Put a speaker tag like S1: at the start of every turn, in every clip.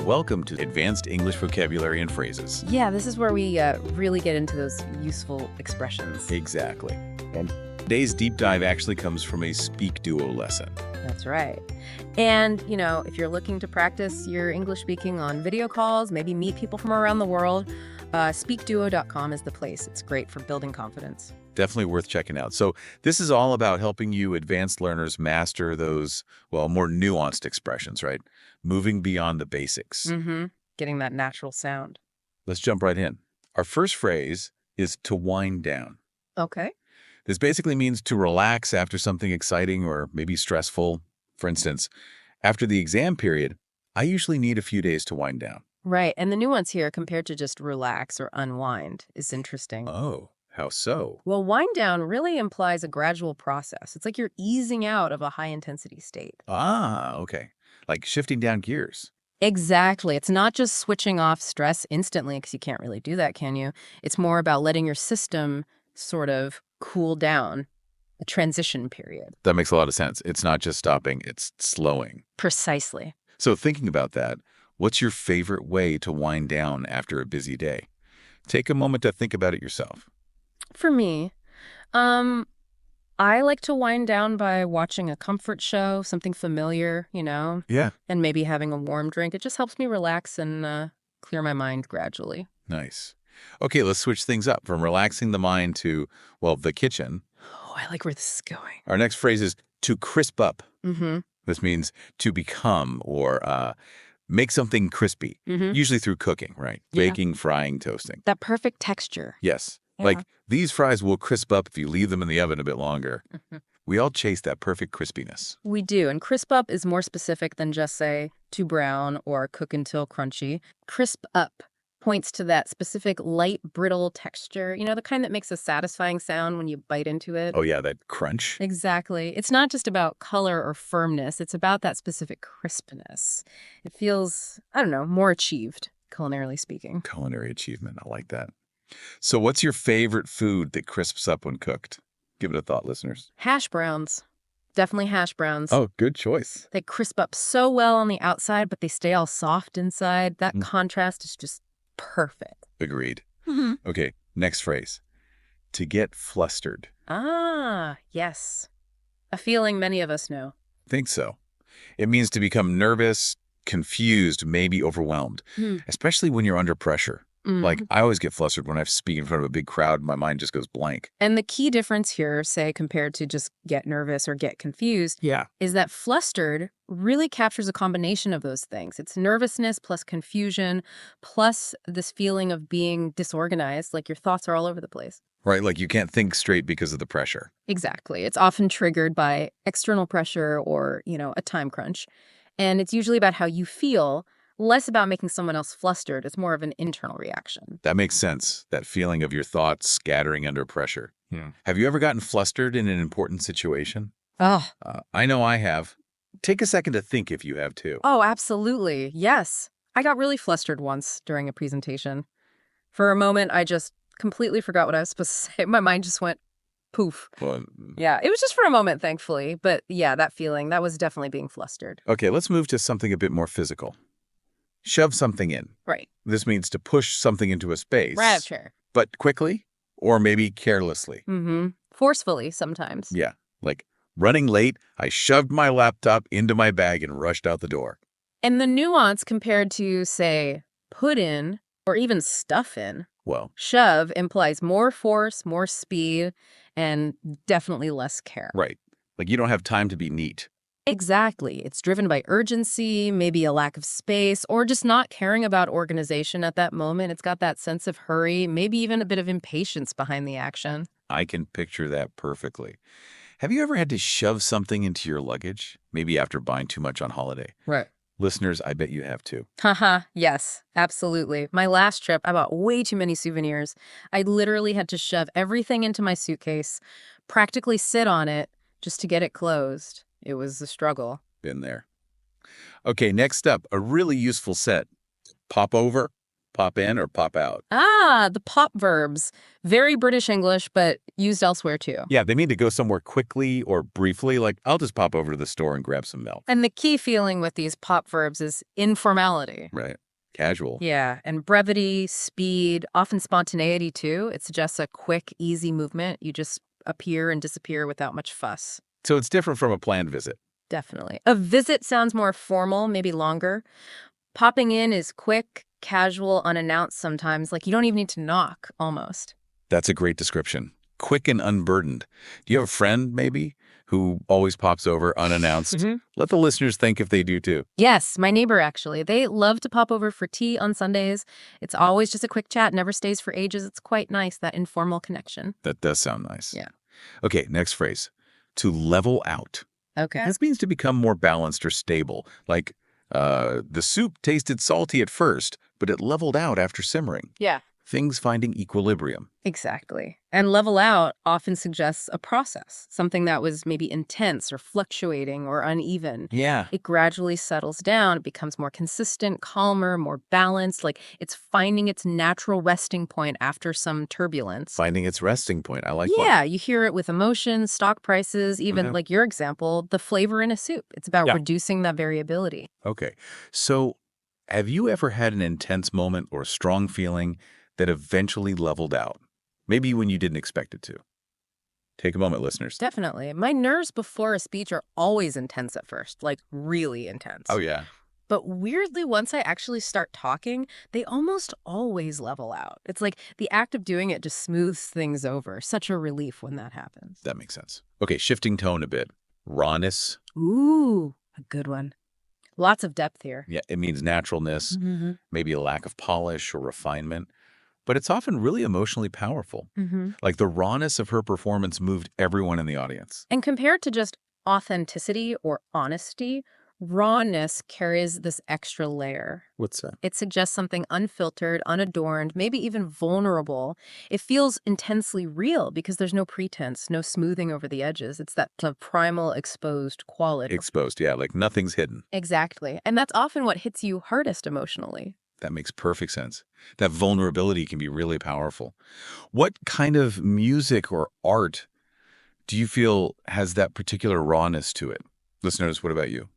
S1: Welcome to Advanced English Vocabulary and Phrases.
S2: Yeah, this is where we really get into those useful expressions.
S1: Exactly. And today's deep dive actually comes from a SpeakDuo lesson.
S2: That's right. And, if you're looking to practice your English speaking on video calls, maybe meet people from around the world, SpeakDuo.com is the place. It's great for building confidence.
S1: Definitely worth checking out. So this is all about helping you advanced learners master those, more nuanced expressions, right? Moving beyond the basics.
S2: Mm-hmm. Getting that natural sound.
S1: Let's jump right in. Our first phrase is to wind down.
S2: Okay.
S1: This basically means to relax after something exciting or maybe stressful. For instance, after the exam period, I usually need a few days to wind down.
S2: Right. And the nuance here compared to just relax or unwind is interesting.
S1: Oh, how so?
S2: Well, wind down really implies a gradual process. It's like you're easing out of a high-intensity state.
S1: Ah, okay. Like shifting down gears.
S2: Exactly. It's not just switching off stress instantly, because you can't really do that, can you? It's more about letting your system sort of cool down, a transition period.
S1: That makes a lot of sense. It's not just stopping, it's slowing.
S2: Precisely.
S1: So thinking about that, what's your favorite way to wind down after a busy day? Take a moment to think about it yourself.
S2: For me, I like to wind down by watching a comfort show, something familiar,
S1: Yeah.
S2: and maybe having a warm drink. It just helps me relax and clear my mind gradually.
S1: Nice. Okay, let's switch things up from relaxing the mind to, the kitchen.
S2: Oh, I like where this is going.
S1: Our next phrase is to crisp up.
S2: Mm-hmm.
S1: This means to become or make something crispy,
S2: Mm-hmm.
S1: usually through cooking, right?
S2: Yeah.
S1: Baking, frying, toasting.
S2: That perfect texture.
S1: Yes.
S2: Yeah.
S1: Like these fries will crisp up if you leave them in the oven a bit longer. We all chase that perfect crispiness.
S2: We do, and crisp up is more specific than just, say, to brown or cook until crunchy. Crisp up points to that specific light, brittle texture, the kind that makes a satisfying sound when you bite into it.
S1: Oh, yeah, that crunch.
S2: Exactly. It's not just about color or firmness. It's about that specific crispness. It feels, more achieved, culinarily speaking.
S1: Culinary achievement. I like that. So what's your favorite food that crisps up when cooked? Give it a thought, listeners.
S2: Hash browns. Definitely hash browns.
S1: Oh, good choice.
S2: They crisp up so well on the outside, but they stay all soft inside. That contrast is just perfect.
S1: Agreed.
S2: Mm-hmm.
S1: Okay, next phrase. To get flustered.
S2: Ah, yes. A feeling many of us know.
S1: Think so. It means to become nervous, confused, maybe overwhelmed, especially when you're under pressure. Like, I always get flustered when I speak in front of a big crowd. My mind just goes blank.
S2: And the key difference here, say, compared to just get nervous or get confused, is that flustered really captures a combination of those things. It's nervousness plus confusion plus this feeling of being disorganized, like your thoughts are all over the place.
S1: Right, like you can't think straight because of the pressure.
S2: Exactly. It's often triggered by external pressure or, a time crunch. And it's usually about how you feel, less about making someone else flustered. It's more of an internal reaction.
S1: That makes sense, that feeling of your thoughts scattering under pressure.
S3: Yeah.
S1: Have you ever gotten flustered in an important situation?
S2: Oh.
S1: I know I have. Take a second to think if you have too.
S2: Oh, absolutely. Yes. I got really flustered once during a presentation. For a moment, I just completely forgot what I was supposed to say. My mind just went poof.
S1: Well,
S2: Yeah, it was just for a moment, thankfully. But yeah, that feeling, that was definitely being flustered.
S1: okay, let's move to something a bit more physical. Shove something in.
S2: Right.
S1: This means to push something into a space.
S2: Right out of chair.
S1: But quickly or maybe carelessly.
S2: Mm-hmm. Forcefully sometimes.
S1: Yeah, like running late, I shoved my laptop into my bag and rushed out the door.
S2: And the nuance compared to, say, put in or even stuff in,
S1: Well,
S2: shove implies more force, more speed, and definitely less care.
S1: right. Like you don't have time to be neat.
S2: Exactly. It's driven by urgency, maybe a lack of space, or just not caring about organization at that moment. It's got that sense of hurry, maybe even a bit of impatience behind the action.
S1: I can picture that perfectly. Have you ever had to shove something into your luggage? Maybe after buying too much on holiday.
S2: Right.
S1: Listeners, I bet you have too.
S2: Haha, yes, absolutely. My last trip, I bought way too many souvenirs. I literally had to shove everything into my suitcase, practically sit on it just to get it closed. It was a struggle.
S1: Been there. Okay, next up, a really useful set. Pop over. Pop in or pop out?
S2: Ah, the pop verbs. Very British English, but used elsewhere too.
S1: Yeah, they mean to go somewhere quickly or briefly, like, I'll just pop over to the store and grab some milk.
S2: And the key feeling with these pop verbs is informality.
S1: Right. Casual.
S2: Yeah, and brevity, speed, often spontaneity too. It suggests a quick, easy movement. You just appear and disappear without much fuss.
S1: So it's different from a planned visit.
S2: Definitely. A visit sounds more formal, maybe longer. Popping in is quick, casual, unannounced sometimes. Like you don't even need to knock, almost.
S1: That's a great description. Quick and unburdened. Do you have a friend, maybe, who always pops over unannounced? Let the listeners think if they do, too.
S2: Yes, my neighbor, actually. They love to pop over for tea on Sundays. It's always just a quick chat, never stays for ages. It's quite nice, that informal connection.
S1: That does sound nice.
S2: Yeah.
S1: Okay, next phrase. To level out.
S2: Okay.
S1: This means to become more balanced or stable. Like, the soup tasted salty at first, but it leveled out after simmering.
S2: Yeah.
S1: Things finding equilibrium.
S2: Exactly. And level out often suggests a process, something that was maybe intense or fluctuating or uneven.
S1: Yeah.
S2: It gradually settles down. It becomes more consistent, calmer, more balanced. Like it's finding its natural resting point after some turbulence.
S1: Finding its resting point. I like
S2: Yeah, you hear it with emotions, stock prices, even
S1: Mhm.
S2: like your example, the flavor in a soup. It's about reducing that variability.
S1: Okay. So, have you ever had an intense moment or strong feeling that eventually leveled out? Maybe when you didn't expect it to. Take a moment, listeners.
S2: Definitely. My nerves before a speech are always intense at first, like really intense.
S1: Oh, yeah.
S2: But weirdly, once I actually start talking, they almost always level out. It's like the act of doing it just smooths things over. Such a relief when that happens.
S1: That makes sense. Okay, shifting tone a bit. Rawness.
S2: Ooh, a good one. Lots of depth here.
S1: Yeah, it means naturalness, maybe a lack of polish or refinement. But it's often really emotionally powerful. Like the rawness of her performance moved everyone in the audience.
S2: And compared to just authenticity or honesty, rawness carries this extra layer.
S1: What's that?
S2: It suggests something unfiltered, unadorned, maybe even vulnerable. It feels intensely real because there's no pretense, no smoothing over the edges. It's that sort of primal, exposed quality.
S1: Exposed, yeah, like nothing's hidden.
S2: Exactly. And that's often what hits you hardest emotionally.
S1: That makes perfect sense. That vulnerability can be really powerful. What kind of music or art do you feel has that particular rawness to it? Listeners, what about you?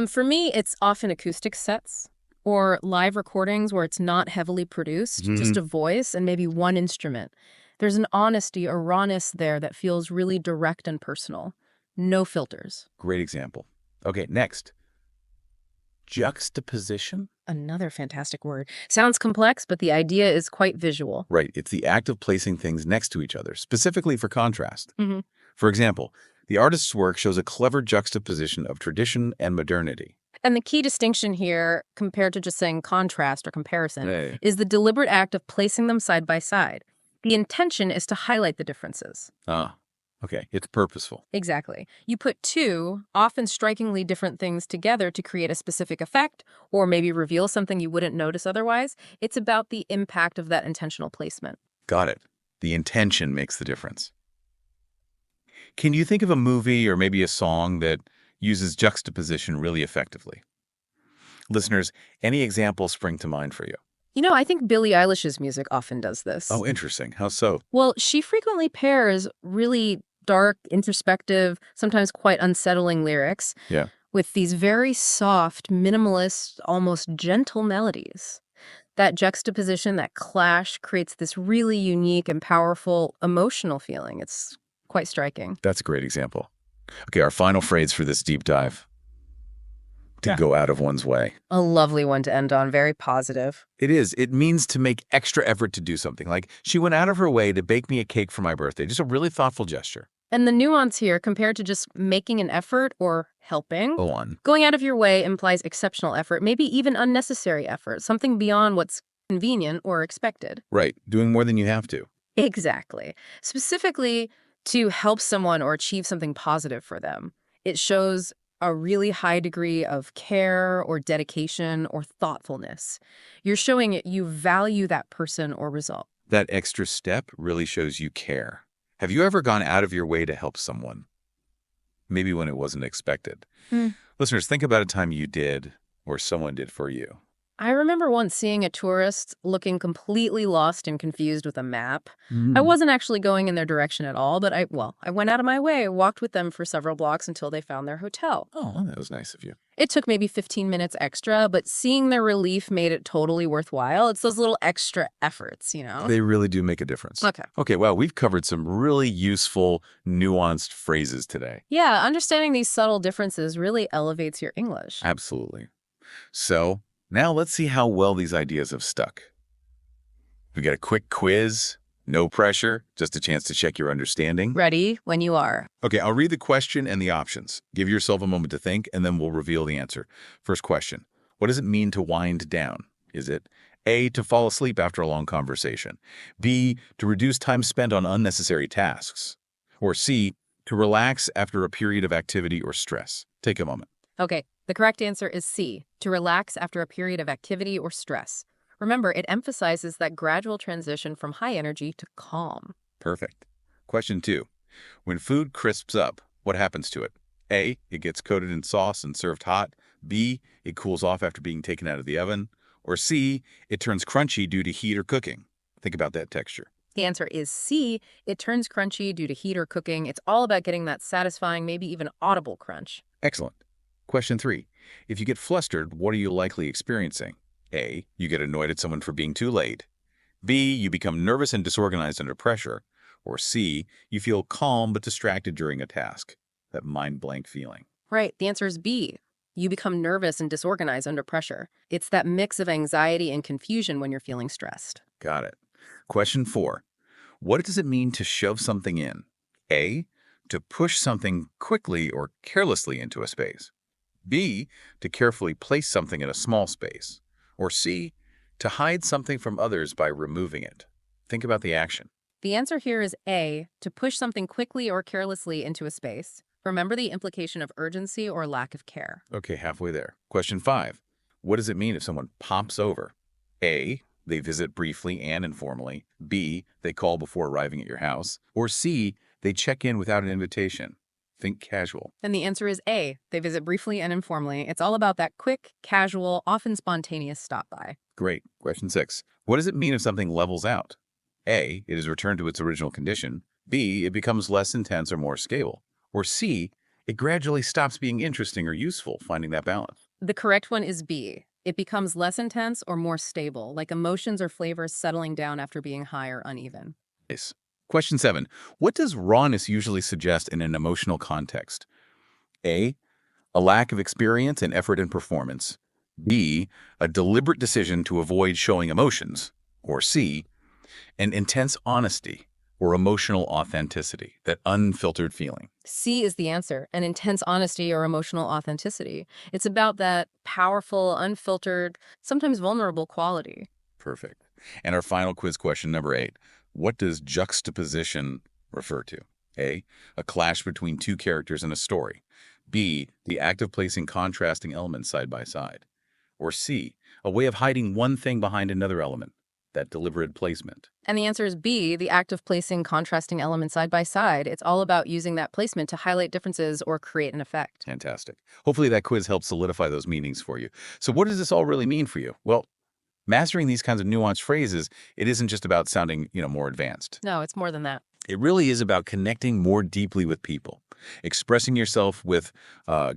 S2: For me, it's often acoustic sets or live recordings where it's not heavily produced, just a voice and maybe one instrument. There's an honesty or rawness there that feels really direct and personal. No filters.
S1: Great example. Okay, next. Juxtaposition?
S2: Another fantastic word. Sounds complex, but the idea is quite visual.
S1: Right. It's the act of placing things next to each other, specifically for contrast. For example, the artist's work shows a clever juxtaposition of tradition and modernity.
S2: And the key distinction here, compared to just saying contrast or comparison, is the deliberate act of placing them side by side. The intention is to highlight the differences.
S1: Ah, okay. It's purposeful.
S2: Exactly. You put two, often strikingly different things together to create a specific effect, or maybe reveal something you wouldn't notice otherwise. It's about the impact of that intentional placement.
S1: Got it. The intention makes the difference. Can you think of a movie or maybe a song that uses juxtaposition really effectively? Listeners, any examples spring to mind for you?
S2: You know, I think Billie Eilish's music often does this.
S1: Oh, interesting. How so?
S2: Well, she frequently pairs really dark, introspective, sometimes quite unsettling lyrics with these very soft, minimalist, almost gentle melodies. That juxtaposition, that clash, creates this really unique and powerful emotional feeling. It's quite striking.
S1: That's a great example. Okay, our final phrase for this deep dive. To go out of one's way.
S2: A lovely one to end on, very positive.
S1: It is. It means to make extra effort to do something. Like, she went out of her way to bake me a cake for my birthday. Just a really thoughtful gesture.
S2: And the nuance here, compared to just making an effort or helping,
S1: Go on.
S2: going out of your way implies exceptional effort, maybe even unnecessary effort, something beyond what's convenient or expected.
S1: Right. Doing more than you have to.
S2: Exactly. Specifically, to help someone or achieve something positive for them. It shows a really high degree of care or dedication or thoughtfulness. You're showing it you value that person or result.
S1: That extra step really shows you care. Have you ever gone out of your way to help someone? Maybe when it wasn't expected. Listeners, think about a time you did or someone did for you.
S2: I remember once seeing a tourist looking completely lost and confused with a map. I wasn't actually going in their direction at all, but I went out of my way, walked with them for several blocks until they found their hotel.
S1: Oh, that was nice of you.
S2: It took maybe 15 minutes extra, but seeing their relief made it totally worthwhile. It's those little extra efforts, you know?
S1: They really do make a difference.
S2: Okay.
S1: Okay, wow, we've covered some really useful, nuanced phrases today.
S2: Yeah, understanding these subtle differences really elevates your English.
S1: Absolutely. So, now let's see how well these ideas have stuck. We got a quick quiz, no pressure, just a chance to check your understanding.
S2: Ready when you are.
S1: Okay, I'll read the question and the options. Give yourself a moment to think, and then we'll reveal the answer. First question, what does it mean to wind down? Is it A, to fall asleep after a long conversation, B, to reduce time spent on unnecessary tasks, or C, to relax after a period of activity or stress? Take a moment.
S2: Okay, the correct answer is C, to relax after a period of activity or stress. Remember, it emphasizes that gradual transition from high energy to calm.
S1: Perfect. Question 2. When food crisps up, what happens to it? A, it gets coated in sauce and served hot. B, it cools off after being taken out of the oven. Or C, it turns crunchy due to heat or cooking. Think about that texture.
S2: The answer is C, it turns crunchy due to heat or cooking. It's all about getting that satisfying, maybe even audible crunch.
S1: Excellent. Question 3. If you get flustered, what are you likely experiencing? A, you get annoyed at someone for being too late. B, you become nervous and disorganized under pressure. Or C, you feel calm but distracted during a task. That mind blank feeling.
S2: Right, the answer is B. You become nervous and disorganized under pressure. It's that mix of anxiety and confusion when you're feeling stressed.
S1: Got it. Question 4. What does it mean to shove something in? A, to push something quickly or carelessly into a space. B, to carefully place something in a small space. Or C, to hide something from others by removing it. Think about the action.
S2: The answer here is A, to push something quickly or carelessly into a space. Remember the implication of urgency or lack of care.
S1: Okay, halfway there. Question 5. What does it mean if someone pops over? A, they visit briefly and informally. B, they call before arriving at your house. Or C, they check in without an invitation. Think casual.
S2: And the answer is A, they visit briefly and informally. It's all about that quick, casual, often spontaneous stop by.
S1: Great. Question 6. What does it mean if something levels out? A, it is returned to its original condition. B, it becomes less intense or more stable. Or C, it gradually stops being interesting or useful, finding that balance.
S2: The correct one is B. It becomes less intense or more stable, like emotions or flavors settling down after being high or uneven.
S1: Nice. Question 7. What does rawness usually suggest in an emotional context? A, a lack of experience and effort in performance. B, a deliberate decision to avoid showing emotions. Or C, an intense honesty or emotional authenticity, that unfiltered feeling.
S2: C is the answer, an intense honesty or emotional authenticity. It's about that powerful, unfiltered, sometimes vulnerable quality.
S1: Perfect. And our final quiz question, number 8. What does juxtaposition refer to? A, a clash between two characters in a story. B, the act of placing contrasting elements side by side. Or C, a way of hiding one thing behind another element, that deliberate placement.
S2: And the answer is B, the act of placing contrasting elements side by side. It's all about using that placement to highlight differences or create an effect.
S1: Fantastic. Hopefully that quiz helps solidify those meanings for you. So what does this all really mean for you? Well, mastering these kinds of nuanced phrases, it isn't just about sounding, more advanced.
S2: No, it's more than that.
S1: It really is about connecting more deeply with people, expressing yourself with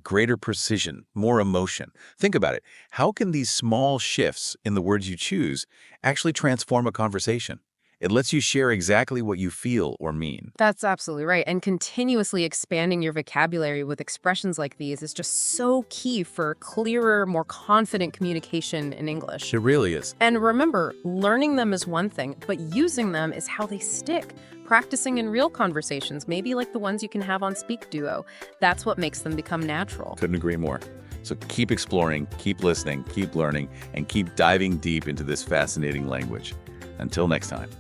S1: greater precision, more emotion. Think about it. How can these small shifts in the words you choose actually transform a conversation? It lets you share exactly what you feel or mean.
S2: That's absolutely right. And continuously expanding your vocabulary with expressions like these is just so key for clearer, more confident communication in English.
S1: It really is.
S2: And remember, learning them is one thing, but using them is how they stick. Practicing in real conversations, maybe like the ones you can have on SpeakDuo, that's what makes them become natural.
S1: Couldn't agree more. So keep exploring, keep listening, keep learning, and keep diving deep into this fascinating language. Until next time.